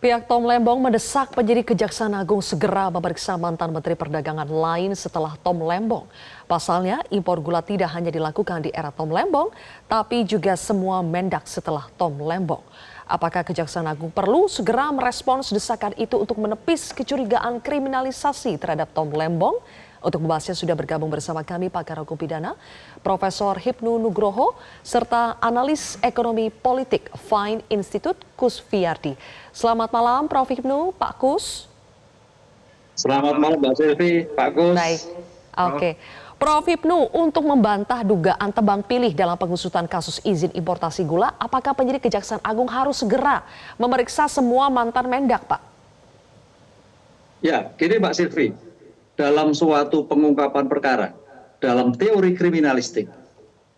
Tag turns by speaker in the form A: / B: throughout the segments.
A: Pihak Tom Lembong mendesak penyidik Kejaksaan Agung segera memeriksa mantan Menteri Perdagangan lain setelah Tom Lembong. Pasalnya, impor gula tidak hanya dilakukan di era Tom Lembong, tapi juga semua Mendak setelah Tom Lembong. Apakah Kejaksaan Agung perlu segera merespons desakan itu untuk menepis kecurigaan kriminalisasi terhadap Tom Lembong? Untuk membahasnya sudah bergabung bersama kami pakar hukum pidana, Profesor Hipnu Nugroho, serta analis ekonomi politik Fine Institute, Kus Fiardi. Selamat malam Prof. Hipnu, Pak Kus.
B: Selamat malam Mbak Selvi, Pak Kus.
A: Baik, oke. Prof. Hipnu, untuk membantah dugaan tebang pilih dalam pengusutan kasus izin importasi gula, apakah penyidik Kejaksaan Agung harus segera memeriksa semua mantan Mendak, Pak?
B: Ya, gini Mbak Silvi, dalam suatu pengungkapan perkara, dalam teori kriminalistik,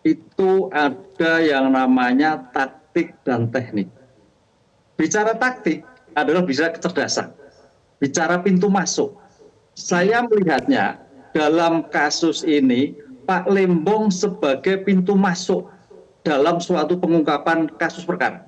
B: itu ada yang namanya taktik dan teknik. Bicara taktik adalah bisa kecerdasan, bicara pintu masuk. Saya melihatnya dalam kasus ini, Pak Lembong sebagai pintu masuk dalam suatu pengungkapan kasus perkara.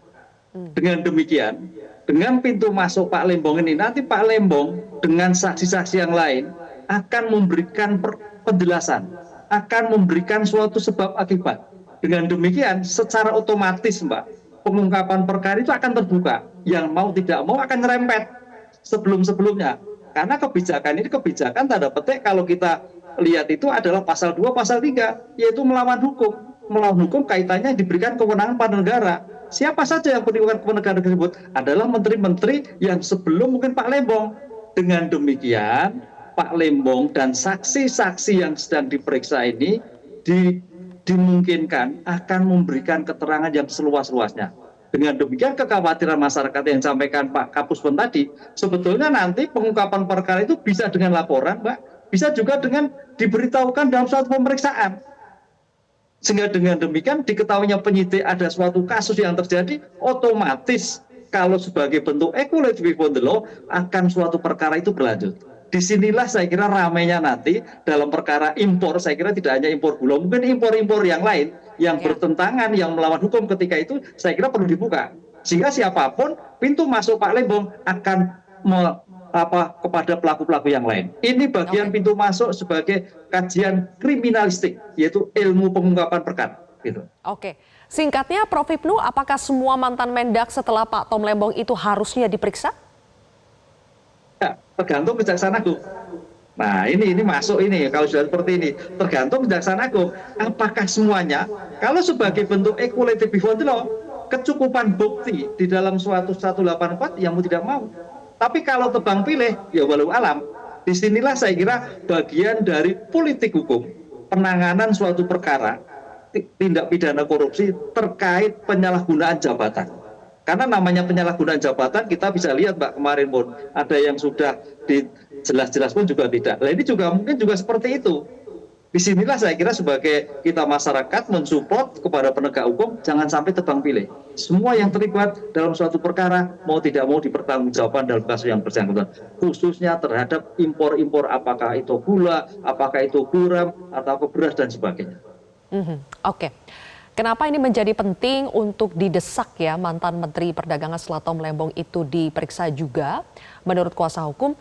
B: Dengan demikian, dengan pintu masuk Pak Lembong ini, nanti Pak Lembong dengan saksi-saksi yang lain akan memberikan penjelasan, akan memberikan suatu sebab akibat. Dengan demikian, secara otomatis Mbak, pengungkapan perkara itu akan terbuka. Yang mau tidak mau akan nyerempet sebelum-sebelumnya. Karena kebijakan ini kebijakan tanda petik kalau kita lihat itu adalah pasal 2, pasal 3, yaitu melawan hukum. Melawan hukum kaitannya diberikan kewenangan pada negara. Siapa saja yang berikan kewenangan negara tersebut adalah menteri-menteri yang sebelum mungkin Pak Lembong. Dengan demikian, Pak Lembong dan saksi-saksi yang sedang diperiksa ini dimungkinkan akan memberikan keterangan yang seluas-luasnya. Dengan demikian kekhawatiran masyarakat yang disampaikan Pak Kapuspen tadi, sebetulnya nanti pengungkapan perkara itu bisa dengan laporan, Mbak, bisa juga dengan diberitahukan dalam suatu pemeriksaan. Sehingga dengan demikian diketahuinya penyidik ada suatu kasus yang terjadi, otomatis kalau sebagai bentuk equality before the law akan suatu perkara itu berlanjut. Disinilah saya kira ramainya nanti dalam perkara impor, saya kira tidak hanya impor gula, mungkin impor-impor yang lain yang bertentangan, yang melawan hukum ketika itu, saya kira perlu dibuka. Sehingga siapapun pintu masuk Pak Lembong akan kepada pelaku-pelaku yang lain. Ini bagian pintu masuk sebagai kajian kriminalistik, yaitu ilmu pengungkapan perkara. Gitu.
A: Oke, singkatnya Prof. Hipnu, apakah semua mantan Mendak setelah Pak Tom Lembong itu harusnya diperiksa?
B: Ya, tergantung Kejaksaan Agung. Nah, ini masuk ini kalau sudah seperti ini, tergantung Kejaksaan Agung. Apakah semuanya? Kalau sebagai bentuk equality before the law, kecukupan bukti di dalam suatu 184 yang mau tidak mau. Tapi kalau tebang pilih, ya walau alam. Disinilah saya kira bagian dari politik hukum, penanganan suatu perkara, tindak pidana korupsi terkait penyalahgunaan jabatan. Karena namanya penyalahgunaan jabatan kita bisa lihat Mbak kemarin pun ada yang sudah jelas-jelas pun juga tidak. Nah ini juga mungkin juga seperti itu. Disinilah saya kira sebagai kita masyarakat mensupport kepada penegak hukum jangan sampai tebang pilih. Semua yang terlibat dalam suatu perkara mau tidak mau dipertanggungjawabkan dalam kasus yang bersangkutan. Khususnya terhadap impor-impor apakah itu gula, apakah itu garam atau beras dan sebagainya.
A: Oke. Kenapa ini menjadi penting untuk didesak ya mantan Menteri Perdagangan setelah Tom Lembong itu diperiksa juga menurut kuasa hukum?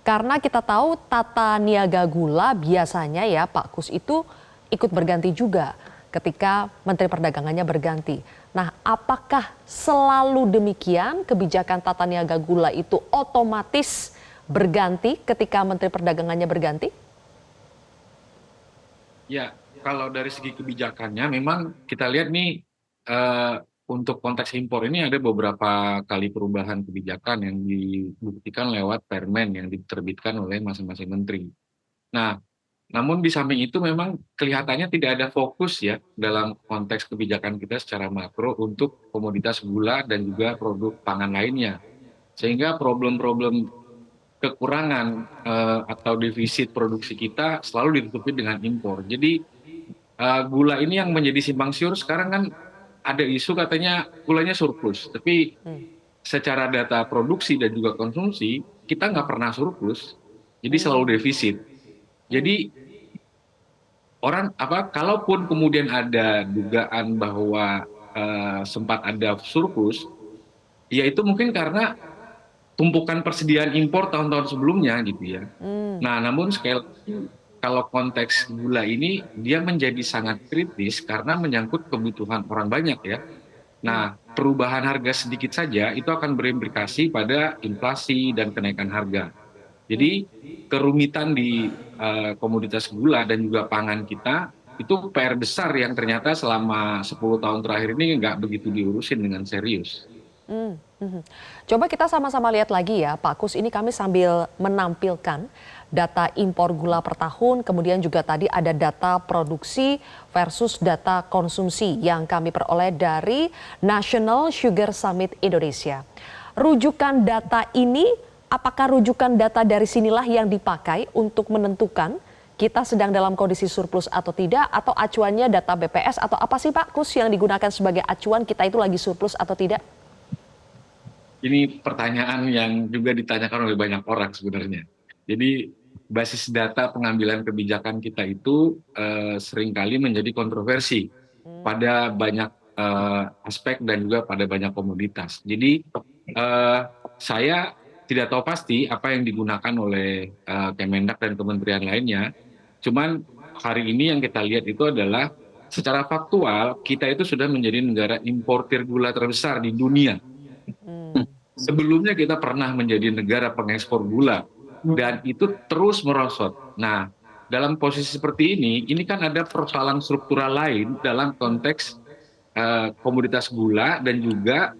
A: Karena kita tahu tata niaga gula biasanya ya Pak Kus itu ikut berganti juga ketika Menteri Perdagangannya berganti. Nah, apakah selalu demikian kebijakan tata niaga gula itu otomatis berganti ketika Menteri Perdagangannya berganti?
C: Ya, kalau dari segi kebijakannya memang kita lihat nih untuk konteks impor ini ada beberapa kali perubahan kebijakan yang dibuktikan lewat permen yang diterbitkan oleh masing-masing menteri. Nah, namun di samping itu memang kelihatannya tidak ada fokus ya dalam konteks kebijakan kita secara makro untuk komoditas gula dan juga produk pangan lainnya. Sehingga problem-problem kekurangan atau defisit produksi kita selalu ditutupi dengan impor. Jadi gula ini yang menjadi simpang siur sekarang kan ada isu katanya gulanya surplus, tapi secara data produksi dan juga konsumsi kita nggak pernah surplus, jadi selalu defisit. Jadi kalaupun kemudian ada dugaan bahwa sempat ada surplus, ya itu mungkin karena tumpukan persediaan impor tahun-tahun sebelumnya gitu ya. Nah, namun sekali lagi, kalau konteks gula ini dia menjadi sangat kritis karena menyangkut kebutuhan orang banyak ya. Nah, perubahan harga sedikit saja itu akan berimplikasi pada inflasi dan kenaikan harga. Jadi kerumitan di komoditas gula dan juga pangan kita itu PR besar yang ternyata selama 10 tahun terakhir ini nggak begitu diurusin dengan serius.
A: Hmm, mhm. Coba kita sama-sama lihat lagi ya, Pak Kus. Ini kami sambil menampilkan data impor gula per tahun, kemudian juga tadi ada data produksi versus data konsumsi yang kami peroleh dari National Sugar Summit Indonesia. Rujukan data ini, apakah rujukan data dari sinilah yang dipakai untuk menentukan kita sedang dalam kondisi surplus atau tidak, atau acuannya data BPS, atau apa sih Pak Kus yang digunakan sebagai acuan kita itu lagi surplus atau tidak?
C: Ini pertanyaan yang juga ditanyakan oleh banyak orang sebenarnya. Jadi basis data pengambilan kebijakan kita itu seringkali menjadi kontroversi pada banyak aspek dan juga pada banyak komoditas. Jadi saya tidak tahu pasti apa yang digunakan oleh Kemendak dan kementerian lainnya. Cuman hari ini yang kita lihat itu adalah secara faktual kita itu sudah menjadi negara importir gula terbesar di dunia. Sebelumnya kita pernah menjadi negara pengekspor gula dan itu terus merosot. Nah, dalam posisi seperti ini kan ada persoalan struktural lain dalam konteks komoditas gula dan juga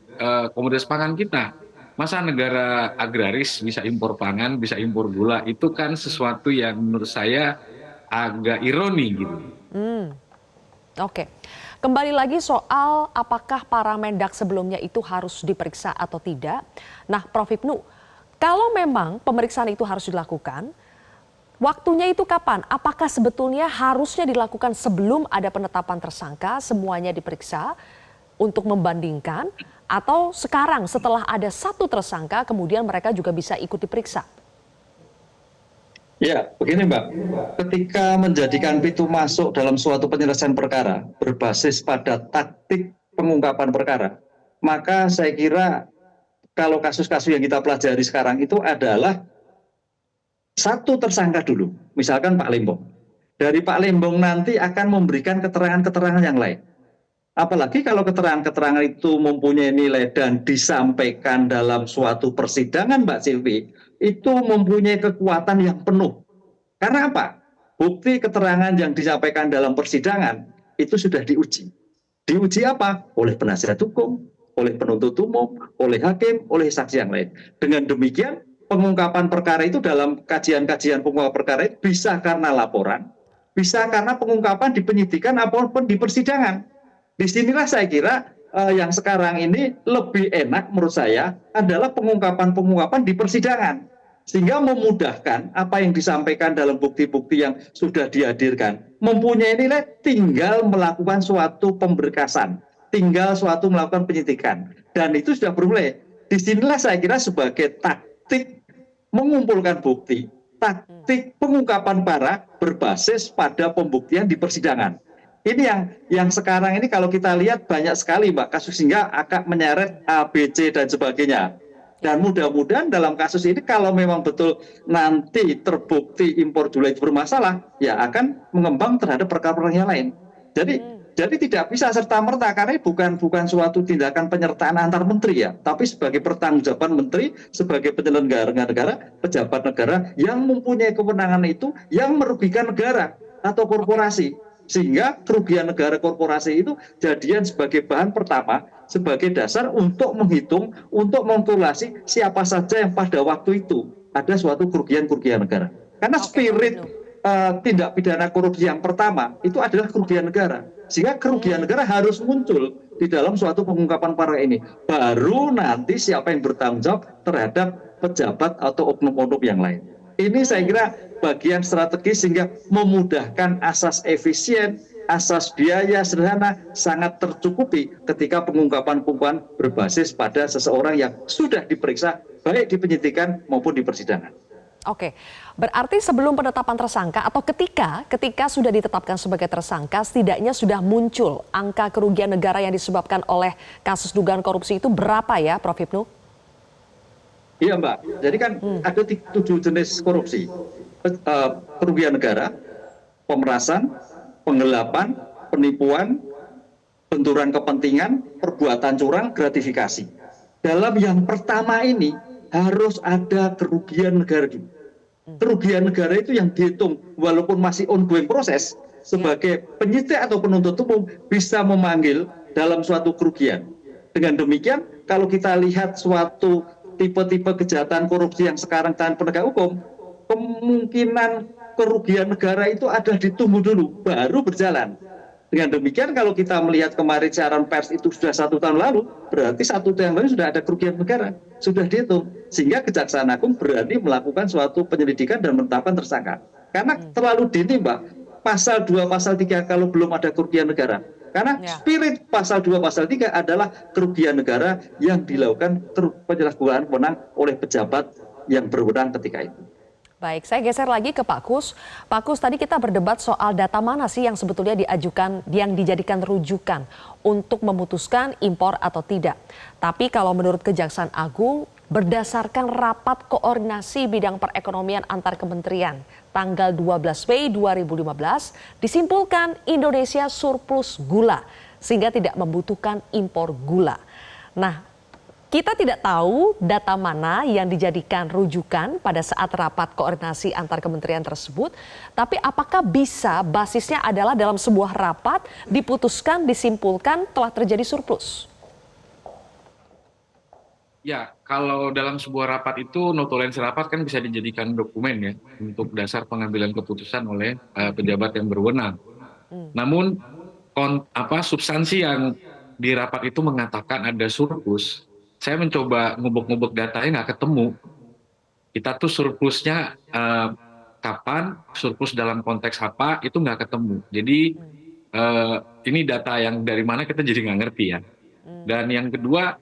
C: komoditas pangan kita. Masa negara agraris bisa impor pangan, bisa impor gula, itu kan sesuatu yang menurut saya agak ironi gitu.
A: Oke, kembali lagi soal apakah para Mendak sebelumnya itu harus diperiksa atau tidak. Nah, Prof. Hipnu, kalau memang pemeriksaan itu harus dilakukan, waktunya itu kapan? Apakah sebetulnya harusnya dilakukan sebelum ada penetapan tersangka, semuanya diperiksa untuk membandingkan, atau sekarang setelah ada satu tersangka kemudian mereka juga bisa ikut diperiksa?
B: Ya, begini Mbak, ketika menjadikan pintu masuk dalam suatu penyelesaian perkara berbasis pada taktik pengungkapan perkara, maka saya kira kalau kasus-kasus yang kita pelajari sekarang itu adalah satu tersangka dulu, misalkan Pak Lembong. Dari Pak Lembong nanti akan memberikan keterangan-keterangan yang lain. Apalagi kalau keterangan-keterangan itu mempunyai nilai dan disampaikan dalam suatu persidangan Mbak Silvi, itu mempunyai kekuatan yang penuh. Karena apa? Bukti keterangan yang disampaikan dalam persidangan itu sudah diuji. Diuji apa? Oleh penasihat hukum, oleh penuntut umum, oleh hakim, oleh saksi yang lain. Dengan demikian, pengungkapan perkara itu dalam kajian-kajian pengungkapan perkara itu bisa karena laporan, bisa karena pengungkapan di penyidikan apapun di persidangan. Disinilah saya kira yang sekarang ini lebih enak menurut saya adalah pengungkapan-pengungkapan di persidangan. Sehingga memudahkan apa yang disampaikan dalam bukti-bukti yang sudah dihadirkan. Mempunyai nilai tinggal melakukan suatu pemberkasan, tinggal suatu melakukan penyidikan. Dan itu sudah bermulai. Disinilah saya kira sebagai taktik mengumpulkan bukti, taktik pengungkapan perkara berbasis pada pembuktian di persidangan. Ini yang sekarang ini kalau kita lihat banyak sekali Mbak kasus sehingga akan menyeret A, B, C dan sebagainya. Dan mudah-mudahan dalam kasus ini kalau memang betul nanti terbukti impor gula itu bermasalah, ya akan mengembang terhadap perkara-perkara yang lain. Jadi tidak bisa serta-merta karena bukan suatu tindakan penyertaan antar menteri ya, tapi sebagai pertanggungjawaban menteri, sebagai penyelenggara negara, pejabat negara yang mempunyai kewenangan itu yang merugikan negara atau korporasi. Sehingga kerugian negara korporasi itu jadian sebagai bahan pertama, sebagai dasar untuk menghitung, untuk mengkalkulasi siapa saja yang pada waktu itu ada suatu kerugian-kerugian negara. Karena spirit tindak pidana korupsi yang pertama itu adalah kerugian negara. Sehingga kerugian negara harus muncul di dalam suatu pengungkapan perkara ini. Baru nanti siapa yang bertanggung jawab terhadap pejabat atau oknum-oknum yang lain. Ini saya kira bagian strategis sehingga memudahkan asas efisien, asas biaya sederhana sangat tercukupi ketika pengungkapan-pengungkapan berbasis pada seseorang yang sudah diperiksa baik di penyidikan maupun di persidangan.
A: Oke, berarti sebelum penetapan tersangka atau ketika sudah ditetapkan sebagai tersangka, setidaknya sudah muncul angka kerugian negara yang disebabkan oleh kasus dugaan korupsi itu berapa ya, Prof. Hipnu?
B: Iya Mbak, jadi kan ada 7 jenis korupsi. Kerugian negara, pemerasan, penggelapan, penipuan, benturan kepentingan, perbuatan curang, gratifikasi. Dalam yang pertama ini harus ada kerugian negara dulu. Kerugian negara itu yang dihitung walaupun masih ongoing proses, sebagai penyidik atau penuntut umum bisa memanggil dalam suatu kerugian. Dengan demikian, kalau kita lihat suatu tipe-tipe kejahatan korupsi yang sekarang tahan penegak hukum, kemungkinan kerugian negara itu ada ditunggu dulu, baru berjalan. Dengan demikian, kalau kita melihat kemarin siaran pers itu sudah 1 tahun lalu, berarti 1 tahun lalu sudah ada kerugian negara, sudah dihitung. Sehingga Kejaksaan Agung berani melakukan suatu penyelidikan dan menetapkan tersangka. Karena terlalu dini Mbak, pasal 2, pasal 3 kalau belum ada kerugian negara. Karena spirit pasal 2, pasal 3 adalah kerugian negara yang dilakukan penyalahgunaan wewenang oleh pejabat yang berwenang ketika itu.
A: Baik, saya geser lagi ke Pak Kus. Pak Kus, tadi kita berdebat soal data mana sih yang sebetulnya diajukan, yang dijadikan rujukan untuk memutuskan impor atau tidak. Tapi kalau menurut Kejaksaan Agung, berdasarkan rapat koordinasi bidang perekonomian antar kementerian tanggal 12 Mei 2015, disimpulkan Indonesia surplus gula sehingga tidak membutuhkan impor gula. Nah, kita tidak tahu data mana yang dijadikan rujukan pada saat rapat koordinasi antar kementerian tersebut, tapi apakah bisa basisnya adalah dalam sebuah rapat diputuskan, disimpulkan telah terjadi surplus?
C: Ya, kalau dalam sebuah rapat itu notulensi rapat kan bisa dijadikan dokumen ya untuk dasar pengambilan keputusan oleh pejabat yang berwenang. Namun substansi yang di rapat itu mengatakan ada surplus. Saya mencoba ngubek-ngubek datanya nggak ketemu. Kita tuh surplusnya kapan, surplus dalam konteks apa, itu nggak ketemu. Jadi ini data yang dari mana kita jadi nggak ngerti ya. Dan yang kedua,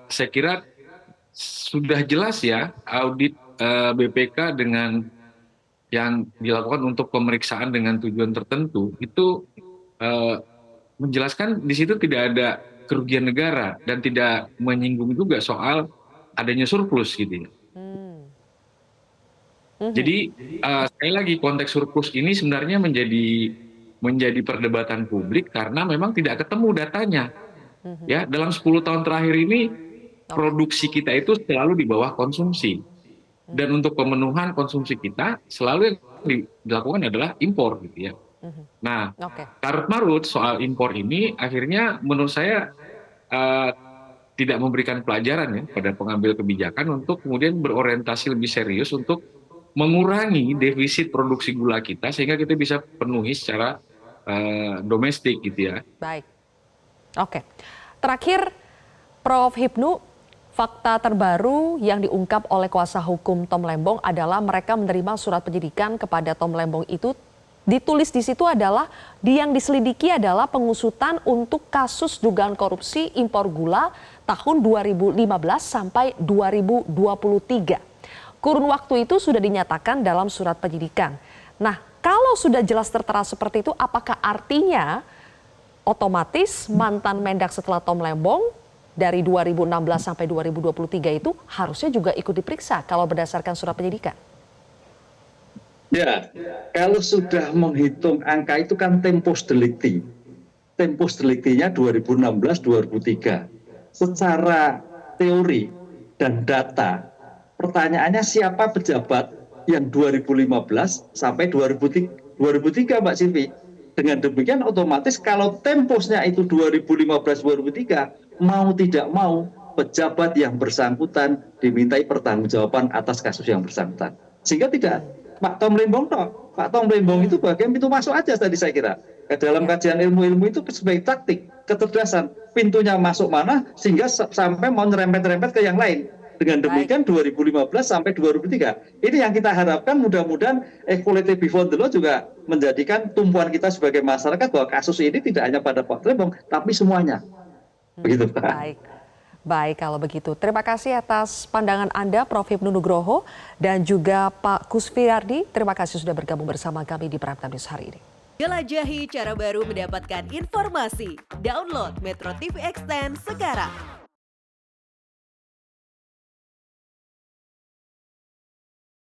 C: saya kira sudah jelas ya audit BPK dengan yang dilakukan untuk pemeriksaan dengan tujuan tertentu, itu menjelaskan di situ tidak ada kerugian negara dan tidak menyinggung juga soal adanya surplus gitu ya. Jadi sekali lagi konteks surplus ini sebenarnya menjadi perdebatan publik karena memang tidak ketemu datanya. Ya, dalam 10 tahun terakhir ini produksi kita itu selalu di bawah konsumsi. Dan untuk pemenuhan konsumsi kita selalu yang dilakukan adalah impor gitu ya. Nah, karut-marut soal impor ini akhirnya menurut saya tidak memberikan pelajaran ya pada pengambil kebijakan untuk kemudian berorientasi lebih serius untuk mengurangi defisit produksi gula kita sehingga kita bisa penuhi secara domestik gitu ya.
A: Baik, oke. Terakhir, Prof. Hipnu, fakta terbaru yang diungkap oleh kuasa hukum Tom Lembong adalah mereka menerima surat penyidikan kepada Tom Lembong itu. Ditulis di situ adalah yang diselidiki adalah pengusutan untuk kasus dugaan korupsi impor gula tahun 2015 sampai 2023. Kurun waktu itu sudah dinyatakan dalam surat penyidikan. Nah, kalau sudah jelas tertera seperti itu, apakah artinya otomatis mantan Mendak setelah Tom Lembong dari 2016 sampai 2023 itu harusnya juga ikut diperiksa kalau berdasarkan surat penyidikan?
B: Ya, kalau sudah menghitung angka itu kan tempus delicti. Tempus delictinya 2016-2003. Secara teori dan data, pertanyaannya siapa pejabat yang 2015 sampai 2003 Mbak Silvi. Dengan demikian otomatis kalau tempusnya itu 2015-2003, mau tidak mau pejabat yang bersangkutan dimintai pertanggungjawaban atas kasus yang bersangkutan. Sehingga tidak Pak Tom Lembong toh. Pak Tom Lembong itu bagian pintu masuk aja tadi saya kira. Dalam kajian ilmu-ilmu itu sebagai taktik, kecerdasan. Pintunya masuk mana sehingga sampai mau nyerempet-nyerempet ke yang lain. Dengan demikian 2015 sampai 2003. Ini yang kita harapkan mudah-mudahan equality before the law juga menjadikan tumpuan kita sebagai masyarakat bahwa kasus ini tidak hanya pada Pak Lembong tapi semuanya. Begitu Pak.
A: Baik kalau begitu. Terima kasih atas pandangan Anda Prof. Hipnu Nugroho dan juga Pak Kusfiardi. Terima kasih sudah bergabung bersama kami di Prime Time News hari ini.
D: Jelajahi cara baru mendapatkan informasi. Download Metro TV Extend sekarang.